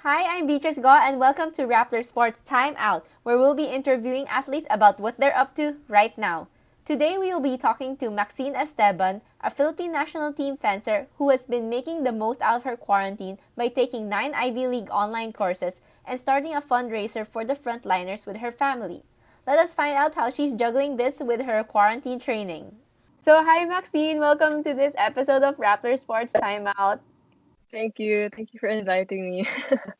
Hi, I'm Beatrice Go and welcome to Rappler Sports Timeout, where we'll be interviewing athletes about what they're up to right now. Today we will be talking to Maxine Esteban, a Philippine national team fencer who has been making the most out of her quarantine by taking 9 Ivy League online courses and starting a fundraiser for the frontliners with her family. Let us find out how she's juggling this with her quarantine training. So, hi Maxine, welcome to this episode of Rappler Sports Timeout. Thank you. Thank you for inviting me.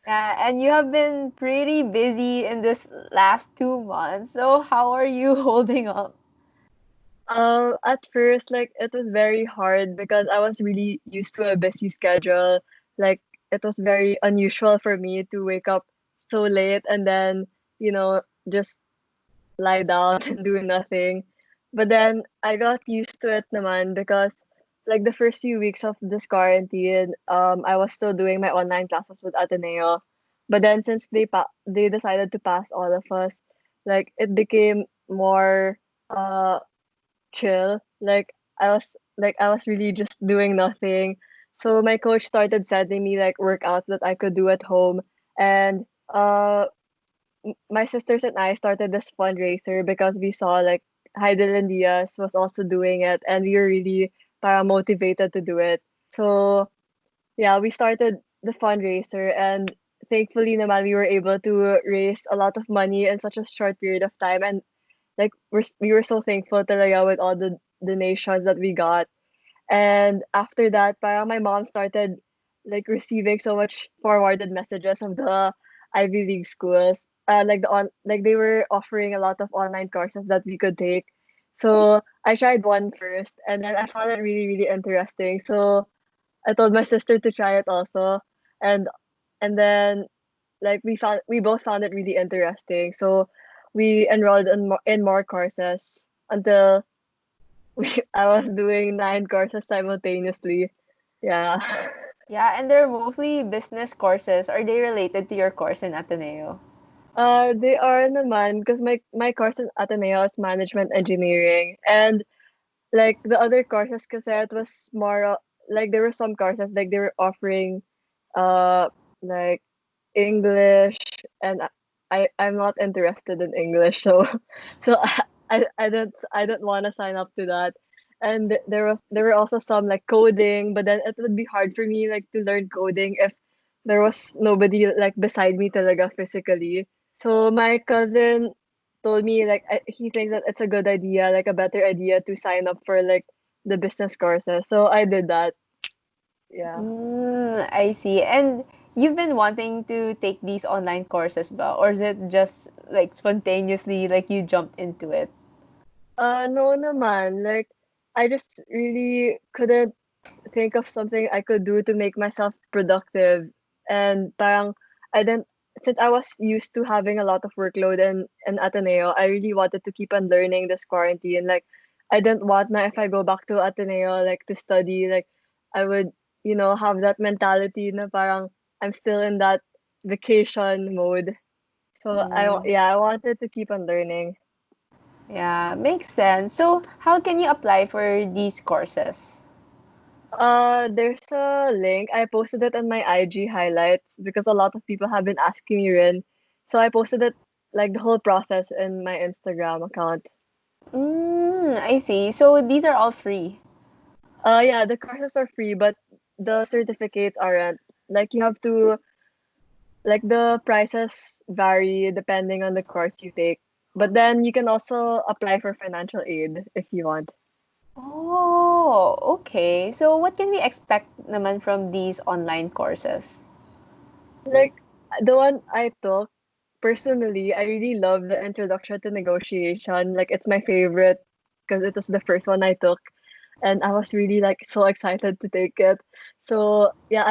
Yeah, and you have been pretty busy in this last 2 months. So how are you holding up? At first, it was very hard because I was really used to a busy schedule. Like it was very unusual for me to wake up so late and then, just lie down and do nothing. But then I got used to it naman because like the first few weeks of this quarantine, I was still doing my online classes with Ateneo. But then since they decided to pass all of us, like it became more chill. I was really just doing nothing. So my coach started sending me like workouts that I could do at home, and my sisters and I started this fundraiser because we saw like Heidel and Diaz was also doing it, and we were really motivated to do it. So yeah, we started the fundraiser, and thankfully naman we were able to raise a lot of money in such a short period of time, and like we were so thankful talaga with all the donations that we got. And after that, parang my mom started like receiving so much forwarded messages of the Ivy League schools. Like they were offering a lot of online courses that we could take. So I tried one first, and then I found it really really interesting. So I told my sister to try it also, and then like we both found it really interesting. So we enrolled in more courses until I was doing 9 courses simultaneously. Yeah. Yeah, and they're mostly business courses. Are they related to your course in Ateneo? They are naman because my course in Ateneo is management engineering, and like the other courses kasi it was more like there were some courses like they were offering uh like English, and I'm not interested in English, so so I don't want to sign up to that. And there were also some like coding, but then it would be hard for me like to learn coding if there was nobody like beside me talaga physically. So my cousin told me like he thinks that it's a good idea, like a better idea to sign up for like the business courses. So I did that. Yeah. I see. And you've been wanting to take these online courses ba? Or is it just like spontaneously like you jumped into it? No naman. Like, I just really couldn't think of something I could do to make myself productive. And parang, I didn't, since I was used to having a lot of workload in Ateneo, I really wanted to keep on learning this quarantine. Like, I didn't want na if I go back to Ateneo, like, to study, like, I would, have that mentality na parang I'm still in that vacation mode. So, Mm, yeah, I wanted to keep on learning. yeah, makes sense. So how can you apply for these courses? There's a link. I posted it on my IG highlights because a lot of people have been asking me in. So I posted it like the whole process in my Instagram account. I see. So these are all free. Yeah, the courses are free, but the certificates aren't. Like you have to like the prices vary depending on the course you take. But then you can also apply for financial aid if you want. Oh, okay. So what can we expect naman from these online courses? Like the one I took, personally, I really love the introduction to negotiation. Like it's my favorite because it was the first one I took, and I was really like so excited to take it. So yeah,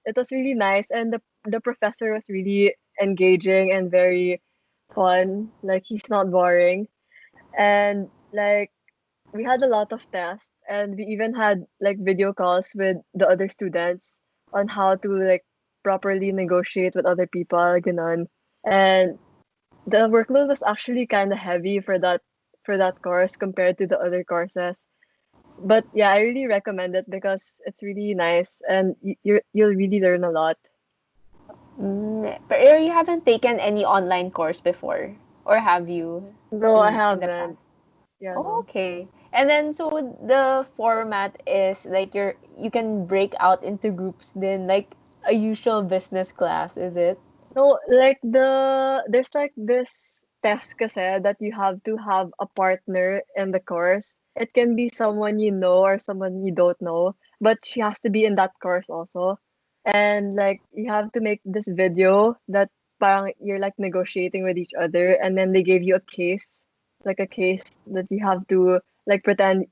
it was really nice, and the professor was really engaging and very fun. Like he's not boring, and like we had a lot of tests, and we even had like video calls with the other students on how to like properly negotiate with other people, ganon. And the workload was actually kind of heavy for that course compared to the other courses. But yeah, I really recommend it because it's really nice, and you'll really learn a lot. But you haven't taken any online course before, or have you No, I in the past? haven't. Yeah, Oh, no. okay. And then so the format is like you can break out into groups then like a usual business class, is it? No, like there's like this test kasi that you have to have a partner in the course. It can be someone you know or someone you don't know, but she has to be in that course also. And like you have to make this video that parang you're like negotiating with each other, and then they gave you a case, like a case that you have to like pretend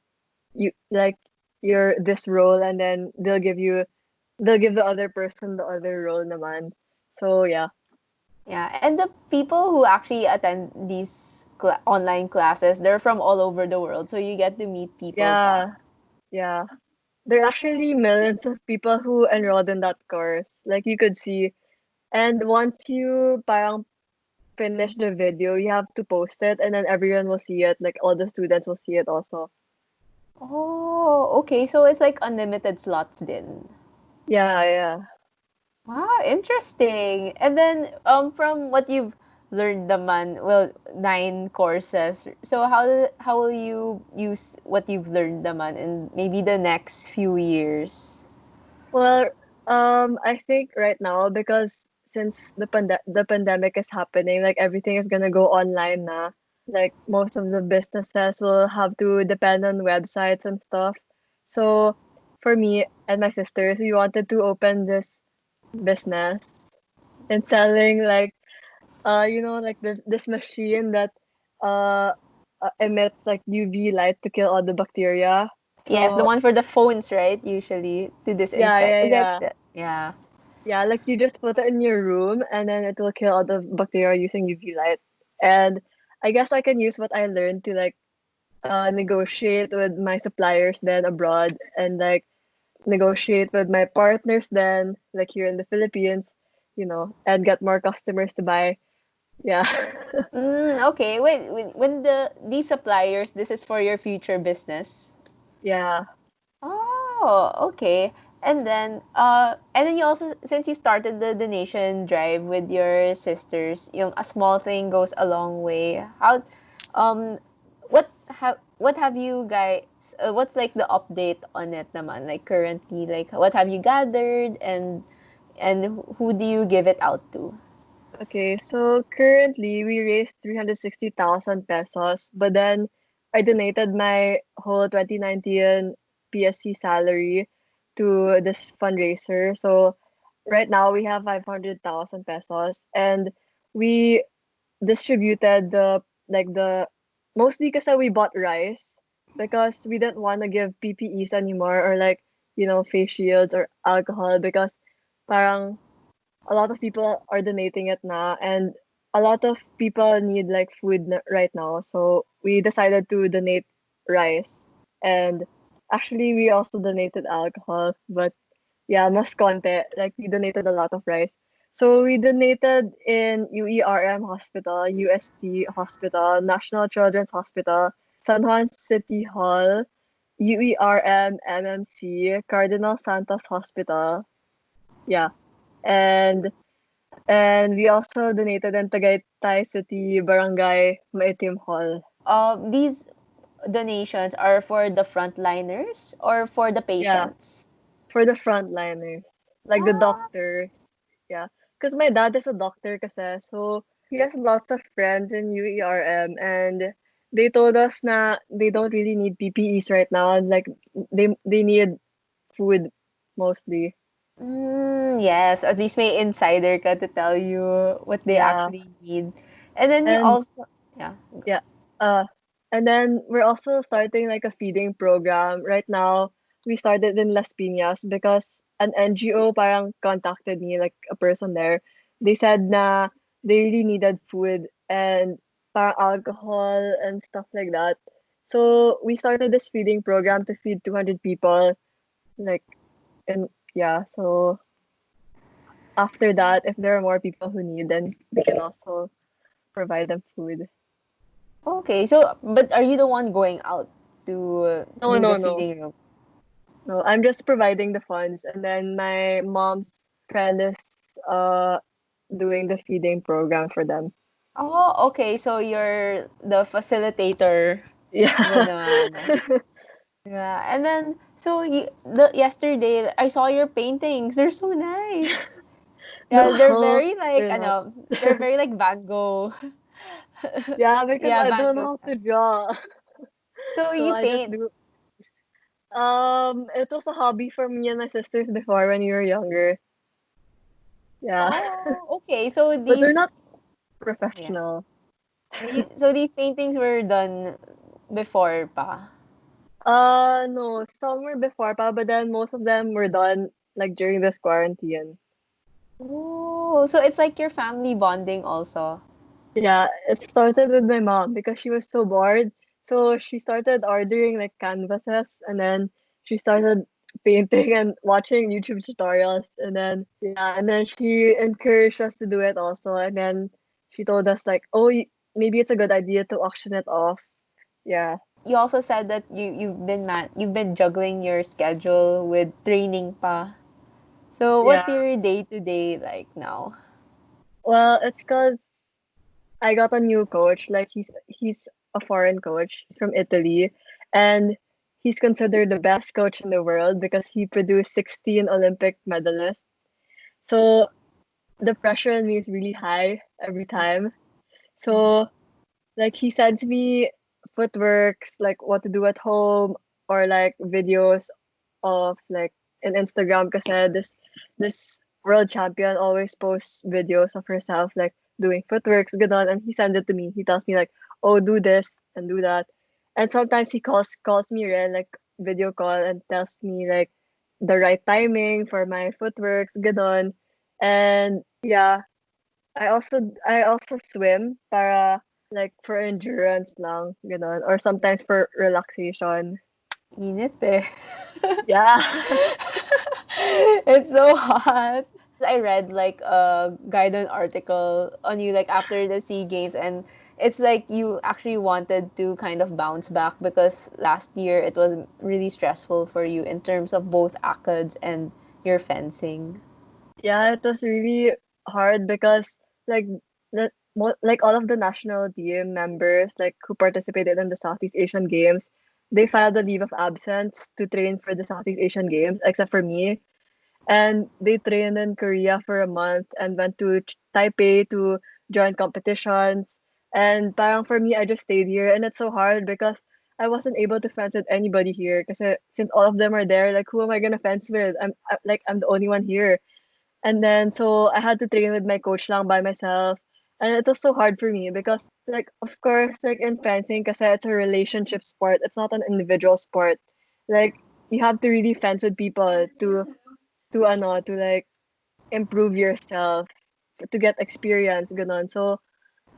you like you're this role, and then they'll give the other person the other role naman. So yeah. Yeah, and the people who actually attend these online classes, they're from all over the world, so you get to meet people pa. Yeah, yeah. There are actually millions of people who enrolled in that course. Like you could see. And once you parang finish the video, you have to post it and then everyone will see it. Like all the students will see it also. Oh, okay. So it's like unlimited slots then. Yeah, yeah. Wow, interesting. And then from what you've learned naman, well, 9 courses. So how will you use what you've learned naman in maybe the next few years? Well, I think right now because since the pandemic is happening, like everything is gonna go online na. Like most of the businesses will have to depend on websites and stuff. So for me and my sisters, we wanted to open this business and selling like like this machine that uh emits like UV light to kill all the bacteria. Yes, the So one for the phones, right? Usually to yeah, disinfect. yeah, Is that yeah. yeah. Yeah, like you just put it in your room and then it will kill all the bacteria using UV light. And I guess I can use what I learned to like negotiate with my suppliers then abroad and like negotiate with my partners then like here in the Philippines, and get more customers to buy. Yeah. Okay. Wait, when these suppliers, this is for your future business. Yeah. Oh, okay. And then you also, since you started the donation drive with your sisters, yung a small thing goes a long way. Um, what have you guys, what's like the update on it naman? Like currently, like what have you gathered and who do you give it out to? Okay, so currently we raised 360,000 pesos, but then I donated my whole 2019 PSC salary to this fundraiser. So right now we have 500,000 pesos and we distributed the mostly because we bought rice because we didn't want to give PPEs anymore or like, face shields or alcohol because parang a lot of people are donating it now and a lot of people need like food right now, so we decided to donate rice. And actually we also donated alcohol, but yeah, mas konti, like we donated a lot of rice. So we donated in UERM Hospital, UST Hospital, National Children's Hospital, San Juan City Hall, UERM MMC, Cardinal Santos Hospital. Yeah. And we also donated in Tagaytay City Barangay Maitim Hall. These donations are for the frontliners or for the Yeah, patients? for the frontliners, like the Ah, doctors. Yeah, because my dad is a doctor kasi, so he has lots of friends in UERM, and they told us na they don't really need PPEs right now, and like they need food mostly. yes, at least may insider ka to tell you what they Yeah, actually need. And then you and also, yeah. yeah. Uh, and then we're also starting like a feeding program. Right now, we started in Las Piñas because an NGO parang contacted me, like a person there. They said na they really needed food and parang alcohol and stuff like that. So we started this feeding program to feed 200 people. Like, and yeah, so after that, if there are more people who need, then we can also provide them food. Okay, so, but are you the one going out to No, do the no, no. feeding room? No, I'm just providing the funds, and then my mom's friend is doing the feeding program for them. Oh, okay. So you're the facilitator. Yeah. Ganon. Yeah. And then, so yesterday, I saw your paintings. They're so nice. Yeah, they're No, very like, they're not. they're very like Van Gogh. Yeah, because Yeah, I Van don't Gogh know how style. to draw. So So you I just paint. do. It was a hobby for me and my sisters before when we were younger. Yeah. Oh, okay. So But they're these, not yeah. professional. So these paintings were done before pa. No, some were before pa, but then most of them were done like during this quarantine. Oh, so it's like your family bonding also. Yeah, it started with my mom because she was so bored. So she started ordering like canvases and then she started painting and watching YouTube tutorials and then yeah, and then she encouraged us to do it also and then she told us like, "Oh, maybe it's a good idea to auction it off." Yeah. You also said that you've been juggling your schedule with training pa. So Yeah. what's your day to day like now? Well, it's cause I got a new coach. Like he's a foreign coach. He's from Italy, and he's considered the best coach in the world because he produced 16 Olympic medalists. So the pressure on me is really high every time. So like he sends me footworks, like what to do at home, or like videos of like an Instagram kasi this world champion always posts videos of herself like doing footworks, ganon, and he sends it to me. He tells me like, oh, do this and do that. And sometimes he calls me rin, like video call and tells me like the right timing for my footworks, ganon. And yeah, I also swim para like for endurance lang, ganon, or sometimes for relaxation. Init eh. Yeah. It's so hot. I read like a guidance article on you like after the SEA Games, and it's like you actually wanted to kind of bounce back because last year it was really stressful for you in terms of both ACADS and your fencing. Yeah, it was really hard because like like all of the national team members like who participated in the Southeast Asian Games, they filed a leave of absence to train for the Southeast Asian Games, except for me. And they trained in Korea for a month and went to Taipei to join competitions. And parang for me, I just stayed here, and it's so hard because I wasn't able to fence with anybody here. Because since all of them are there, like who am I gonna fence with? I'm the only one here. And then so I had to train with my coach lang by myself. And it was so hard for me because like of course like in fencing kasi it's a relationship sport. It's not an individual sport. Like you have to really fence with people to like improve yourself to get experience ganon. So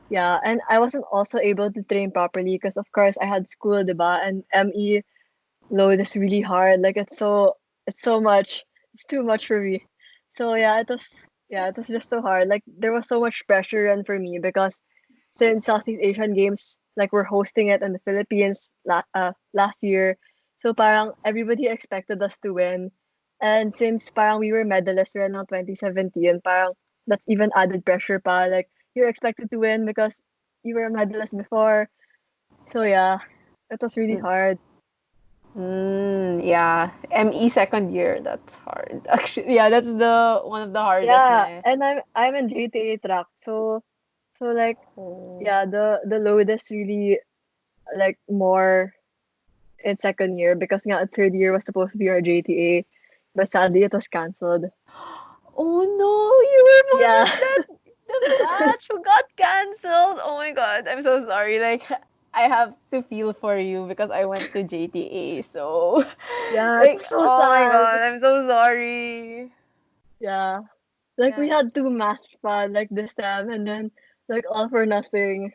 yeah, and I wasn't also able to train properly because of course I had school, diba? And ME load is really hard. Like it's so much. It's too much for me. So yeah, it was just so hard. Like there was so much pressure on for me because since Southeast Asian Games, like we're hosting it in the Philippines last year. So parang everybody expected us to win. And since parang we were medalists right now 2017, parang that's even added pressure pa. Like you're expected to win because you were a medalist before. So yeah, it was really hard. Yeah. ME second year, that's hard. Actually, yeah, that's the one of the hardest na Yeah, eh. and I'm in GTA track, so like Oh. yeah, the load is really like more in second year because nga third year was supposed to be our GTA, but sadly it was cancelled. Oh no, you were part Yeah. of the batch who got cancelled. Oh my god, I'm so sorry. Like I have to feel for you because I went to JTA. So Yeah, it like was so oh my sad. god, I'm so sorry. Yeah. Like we Yeah. had two masks pa like this time and then like all for nothing.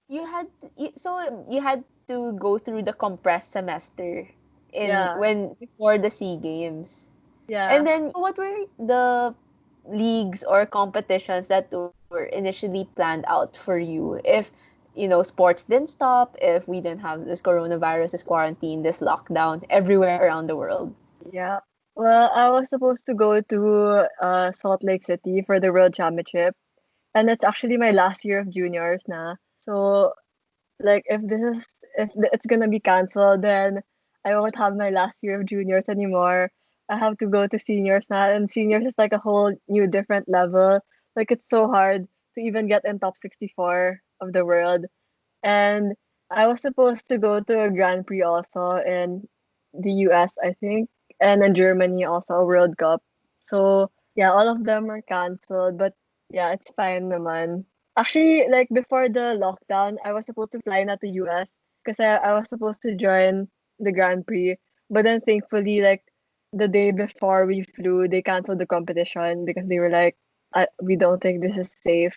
So you had to go through the compressed semester in Yeah. when before the SEA Games. And Yeah. then what were the leagues or competitions that were initially planned out for you if sports didn't stop, if we didn't have this coronavirus, this quarantine, this lockdown everywhere around the world? Yeah. Well, I was supposed to go to Salt Lake City for the World Championship, and it's actually my last year of juniors na. So, like, if it's gonna be canceled, then I won't have my last year of juniors anymore. I have to go to seniors now, and seniors is like a whole new different level. Like, it's so hard to even get in top 64 of the world. And I was supposed to go to a Grand Prix also in the US, I think, and in Germany also a World Cup. So yeah, all of them are canceled, but yeah, it's fine naman. Actually, like before the lockdown, I was supposed to fly not to US because I was supposed to join the Grand Prix. But then thankfully, like the day before we flew, they canceled the competition because they were like, we don't think this is safe.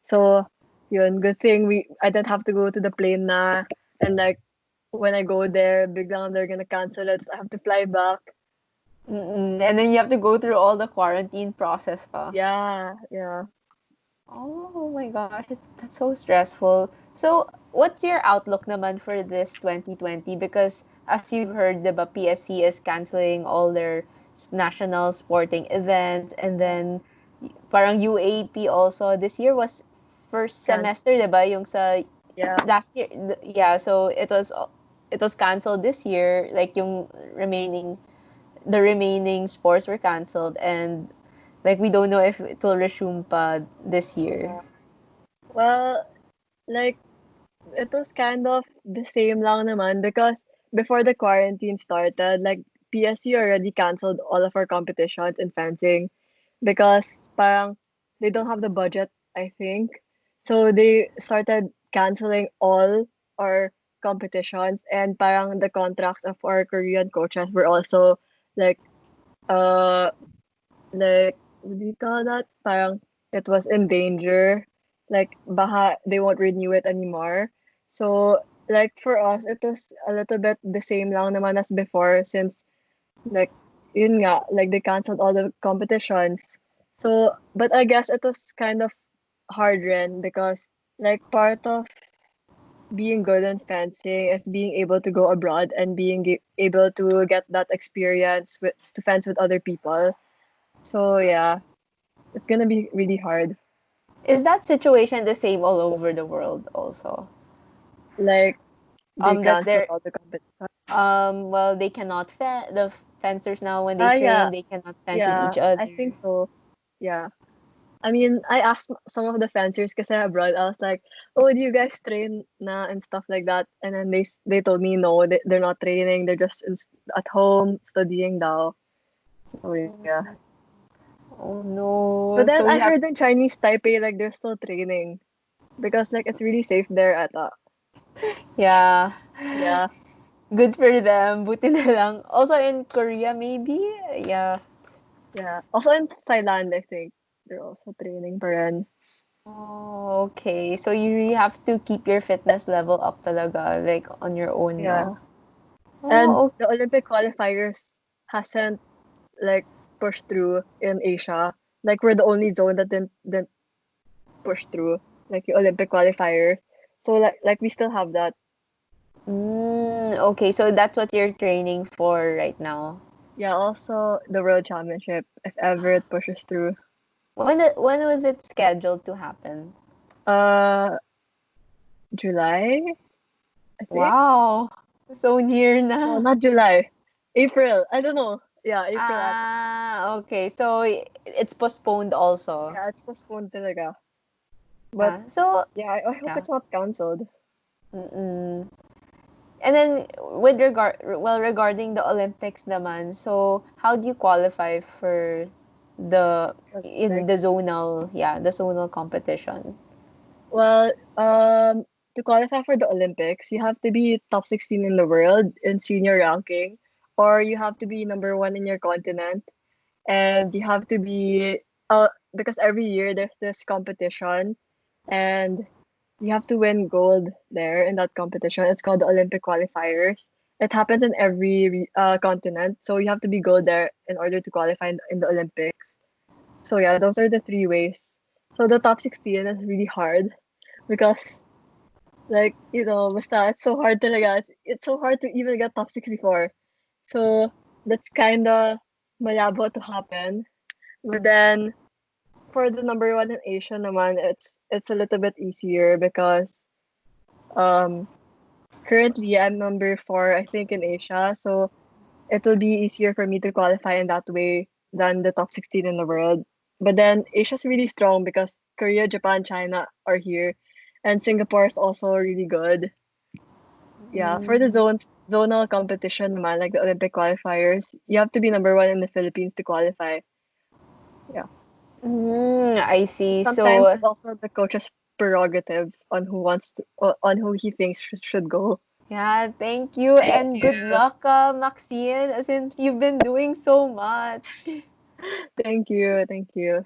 So yun, good thing I don't have to go to the plane na, and like when I go there, biglang they're gonna cancel it. So I have to fly back. And then you have to go through all the quarantine process pa. Yeah, yeah. Oh my gosh, that's so stressful. So, what's your outlook naman for this 2020? Because as you've heard, diba, PSC is canceling all their national sporting events, and then parang UAP also this year was first Can semester, diba? Yung sa yeah. last year, yeah, so it was canceled this year, like yung remaining sports were canceled, and like we don't know if it will resume pa this year. Yeah. Well, like it was kind of the same lang naman because before the quarantine started, like PSC already canceled all of our competitions in fencing because parang they don't have the budget, I think. So they started canceling all our competitions, and parang the contracts of our Korean coaches were also like uh like what do you call that? Parang it was in danger. Like baha they won't renew it anymore. So like for us it was a little bit the same lang naman as before since like yun nga, like they canceled all the competitions. So but I guess it was kind of hard rin because like part of being good in fencing is being able to go abroad and being able to get that experience with to fence with other people. So yeah, it's gonna be really hard. Is that situation the same all over the world also? Like they That cancel they're all the competition. well, they cannot the fencers now when they Ah yeah, train, they cannot fence with yeah, each I other. think so. Yeah. I mean, I asked some of the fencers kasi abroad. I was like, "Oh, do you guys train na and stuff like that?" And then they told me no, they're not training. They're just at home studying daw. So yeah. Oh But no. then So I you have heard in Chinese Taipei like they're still training because like it's really safe there at yeah. yeah. Good for them. Buti na lang. Also in Korea maybe? Yeah. Yeah. Also in Thailand, I think they're also training pa rin. Oh, okay. So you really have to keep your fitness level up talaga, like on your own, Yeah. no? And Oh, okay. the Olympic qualifiers hasn't like pushed through in Asia. Like we're the only zone that didn't push through like the Olympic qualifiers. So like we still have that. Okay, so that's what you're training for right now. Yeah, also the World Championship if ever it pushes through. When was it scheduled to happen? Uh July, I think. Wow. So near No, na. not July. April. I don't know. Yeah, April ata. Okay. So it's postponed also. Yeah, it's postponed talaga. But Yeah. So, yeah, I hope yeah. it's not cancelled. Mm-mm. And then regarding the Olympics naman, so how do you qualify for Like the zonal competition? well, to qualify for the Olympics, you have to be top 16 in the world in senior ranking, or you have to be number one in your continent, and you have to be because every year there's this competition, and you have to win gold there in that competition. It's called the Olympic qualifiers. It happens in every continent, so you have to be gold there in order to qualify in the Olympics. So yeah, those are the three ways. So the top 16 is really hard because like, basta it's so hard talaga. It's so hard to even get top 64. So that's kinda malabo to happen. But then for the number one in Asia naman, it's a little bit easier because um currently I'm number four, I think, in Asia. So it will be easier for me to qualify in that way than the top 16 in the world. But then Asia's really strong because Korea, Japan, China are here, and Singapore is also really good. Yeah, for the zonal competition naman, like the Olympic qualifiers, you have to be number one in the Philippines to qualify. Yeah. I see. Sometimes So, it's also the coach's prerogative on who wants to, on who he thinks should go. yeah, thank you Thank and you. good luck, Maxine, as in you've been doing so much. Thank you. Thank you.